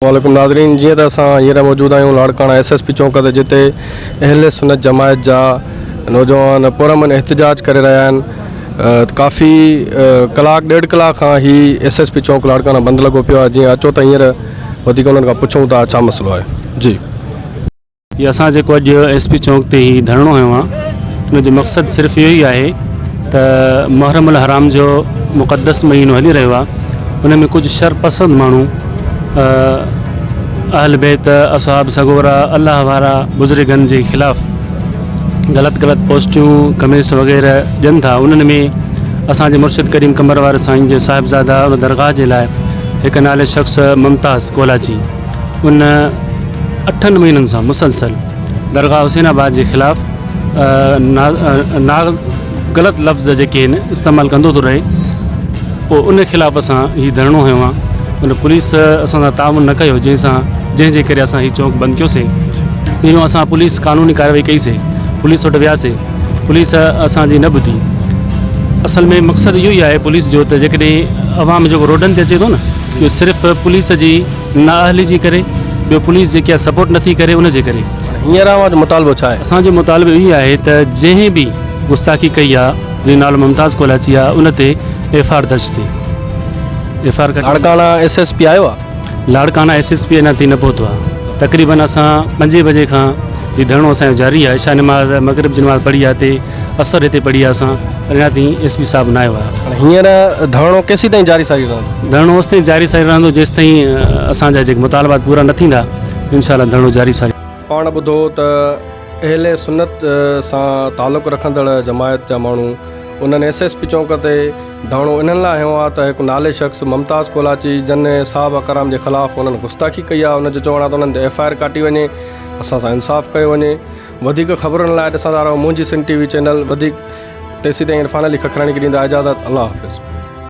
वालेकुम नाज़रीन, जीअं त असां हींअर मौजूदु आहियूं लाड़काना SSP चौक ते, जिते अहले सुन्नत जमायत जा नौजवान पुरअमन एहतजाज करे रहिया आहिनि। काफ़ी कलाक ॾेढ कलाक खां ही SSP चौक लाड़काना बंदि लॻो पियो आहे। जीअं अचो त हींअर वधीक उन्हनि खां पुछूं था छा मसइलो आहे। जी, ये असां जेको अॼु SP चौक ते ही धरणो हयो आहे, उनजो मक़सदु सिर्फ़ु इहो ई आहे त मुहर्रमुल हराम जो मुक़दस महीनो हली रहियो आहे, उन में कुझु शरपसंद माण्हू अहल बैत असहाब सगोरा अल्लाह वारा बुज़ुर्गनि जे ख़िलाफ़ु ग़लति पोस्टियूं कमेंट्स वग़ैरह ॾियनि था। उन्हनि में असांजे मुर्शिद करीम कमर वारे साईं जे साहिबज़ादा उन दरगाह जे लाइ हिकु नाले शख़्स मुमताज़ कोलाची उन 8 महीननि सां मुसलसल दरगाह हुसैनाबाद जे ख़िलाफ़ु ग़लति लफ़्ज़ जेके आहिनि इस्तेमालु कंदो थो रहे। पोइ उन ख़िलाफ़ु असां हीउ धरणो हयो आहे। उन पुलिस असां सां ताउन न कयो, जंहिंजे करे असां हीउ चौक बंदि कयोसीं। पहिरियों असां पुलिस कानूनी कार्रवाई कईसीं, पुलिस वटि वियासीं, पुलिस असांजी न ॿुधी। असल में मक़सदु इहो ई आहे पुलिस जो त जेकॾहिं अवाम जेको रोडनि ते अचे थो न, इहो सिर्फ़ु पुलिस जी नाअहली जी करे, ॿियो पुलिस जेकी आहे सपोर्ट नथी करे, उनजे करे। हींअर जो मुतालबो छा आहे? असांजो मुतालबो इहो आहे त जंहिं बि गुस्ताखी कई आहे, जंहिं नालो मुमताज़ कोलाची आहे, उन ते FIR दर्ज थिए। FIR लाड़काना SSP आयो आहे? लाड़काना SSP अञा ताईं न पहुतो आहे। तक़रीबन असां 5 बजे खां हीउ धरणो असांजो जारी आहे। इशा नमाज़ मग़रिब जी नमाज़ पढ़ी आहे, हिते असर हिते पढ़ी आहे। असां अञा ताईं SP साहिबु न आयो आहे। हींअर धरणो केसीं ताईं जारी सारी रहंदो? धरणो होसि ताईं जारी सारी रहंदो जेसि ताईं असांजा जेके मुतालबात पूरा न थींदा, इंशाअल्लाह धरणो जारी सारी। पाण ॿुधो त अहले सुन्नत सां तालुक़ु रखंदड़ जमायत जा माण्हू उन्हनि SSP चौक ते धरणो इन्हनि लाइ हयो आहे त हिकु नाले शख़्स मुमताज़ कोलाची जन साहब कराम जे ख़िलाफ़ु उन्हनि गुस्ताखी कई आहे। उनजो चवणु आहे त उन्हनि ते FIR काटी वञे, असां सां इंसाफ़ु कयो वञे। वधीक ख़बरुनि लाइ ॾिसंदा रहो मुंहिंजी सिंध TV चैनल। वधीक तेसीं ताईं इरफान अली खखराणी खे ॾींदा इजाज़त। अल्लाह हाफ़िज़।